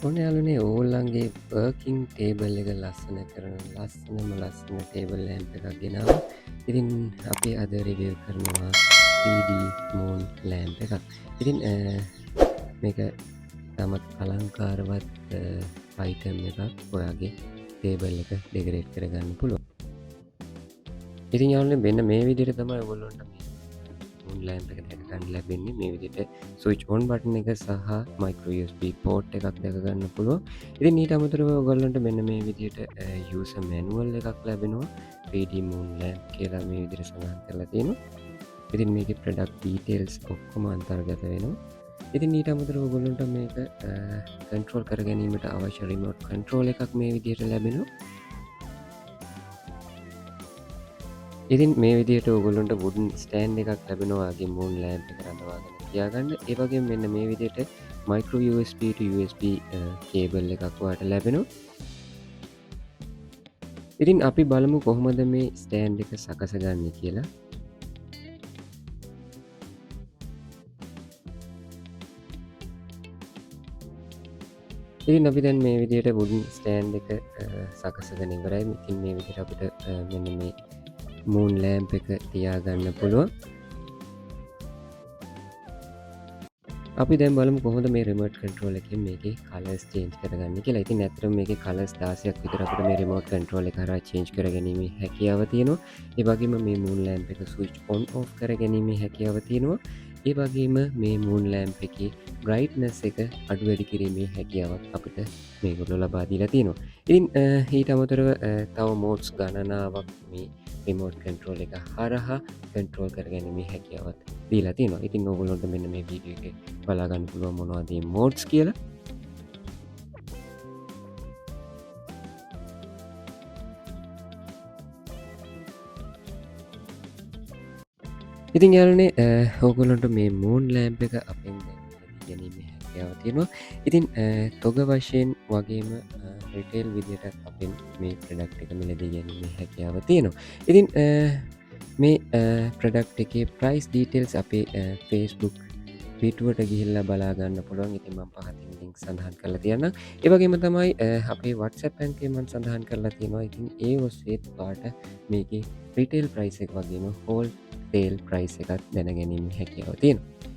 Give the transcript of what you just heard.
ඔන්න යාළුවනේ ඕගොල්ලන්ගේ වර්කින් ටේබල් එක ලස්සන කරන ලස්සන ටේබල් ලැම්ප් එකක් ගෙනාවා. ඉතින් අපි අද රිවිව් කරනවා 3D මූන් ලැම්ප් එකක්. ඉතින් මේක තමත් අලංකාරවත් අයිටම් එකක් ඔයාගේ ටේබල් එක ඩෙකරේට් කරගන්න පුළුවන්. ඉතින් යාළුවනේ මෙන්න මේ විදිහට තමයි ඔයගොල්ලන්ට මූන් ලැම්ප් එක දැක ගන්න ලැබෙන්නේ. මේ විදිහට ස්විච් ඔන් බටන් එක සහ මයික්‍රෝ USB පෝට් එකක් දැක ගන්න පුළුවන්. ඉතින් ඊට අමතරව ඔයගොල්ලන්ට මෙන්න මේ විදිහට යූසර් මැනුවල් එකක් ලැබෙනවා. 3D මූන් ලැම්ප් කියලා මේ විදිහට සඳහන් කරලා තියෙනවා. ඉතින් මේකේ ප්‍රොඩක්ට් ඩීටේල්ස් ඔක්කොම අන්තර්ගත වෙනවා. ඉතින් ඊට අමතරව ඔයගොල්ලන්ට මේක කන්ට්‍රෝල් කර ගැනීමට අවශ්‍ය රිමෝට් කන්ට්‍රෝල් එකක් මේ විදිහට ලැබෙනවා. ඉතින් මේ විදිහට ඔයගොල්ලන්ට වුඩන් ස්ටෑන්ඩ් එකක් ලැබෙනවාගේ මූන් ලැම්ප් එක රඳවාගෙන තියාගන්න. ඒ වගේම මෙන්න මේ විදිහට micro USB to USB cable එකක් ඔයාලට ලැබෙනවා. ඉතින් අපි බලමු කොහොමද මේ ස්ටෑන්ඩ් එක සකසගන්නේ කියලා. ඉතින් අපි දැන් මේ විදිහට වුඩන් ස්ටෑන්ඩ් එක සකසගෙන ඉවරයි. ඉතින් මේ විදිහට අපිට මෙන්න මේ මූන් ලැම්ප් එක තියාගන්න පුළුවන්. අපි දැන් බලමු කොහොමද මේ රිමෝට් කන්ට්‍රෝල් එකෙන් මේකේ කලර්ස් චේන්ජ් කරගන්නේ කියලා. ඉතින් ඇත්තටම මේකේ කලර්ස් 16ක් විතර අපිට මේ රිමෝට් කන්ට්‍රෝල් එක හරහා චේන්ජ් කරගැනීමේ හැකියාව තියෙනවා. ඒ වගේම මේ මූන් ලැම්ප් එක ස්විච් ඔන් ඔෆ් කරගැනීමේ හැකියාව තියෙනවා. ඒ වගේම මේ මූන් ලැම්ප් එකේ බ්‍රයිට්නස් එක අඩු වැඩි කිරීමේ හැකියාවක් අපිට මේගොල්ලෝ ලබා දීලා තියෙනවා. ඉතින් ඊට අමතරව තව මෝඩ්ස් ගණනාවක් මේ රිමෝට් කන්ට්‍රෝල් එක හරහා කන්ට්‍රෝල් කරගැනීමේ හැකියාවත් දීලා තියෙනවා. ඉතින් ඕගොල්ලොන්ට මෙන්න මේ වීඩියෝ එකේ බලාගන්න පුළුවන් මොනවද මේ මෝඩ්ස් කියලා. ඉතින් යාළුවනේ ඕගොල්ලන්ට මේ මූන් ලැම්ප් එක අපෙන් ගැනීමේ හැකියාව තියෙනවා. ඉතින් තොග වශයෙන් වගේම රිටේල් විදිහට අපෙන් මේ ප්‍රොඩක්ට් එක මිලදී ගැනීමේ හැකියාව තියෙනවා. ඉතින් මේ ප්‍රොඩක්ට් එකේ ප්‍රයිස් ඩීටේල්ස් අපේ Facebook පිටුවට ගිහිල්ලා බලා ගන්න පුළුවන්. ඉතින් මම පහතින් ලින්ක් සඳහන් කරලා තියන්නම්. ඒ වගේම තමයි අපේ WhatsApp එකේ මම සඳහන් කරලා තියෙනවා. ඉතින් ඒ ඔස්සේ ඔයාලට මේකේ රිටේල් ප්‍රයිස් එක වගේම හෝල් ටේල් ප්‍රයිස් එකත් දැනගැනීමේ හැකියාව තියෙනවා.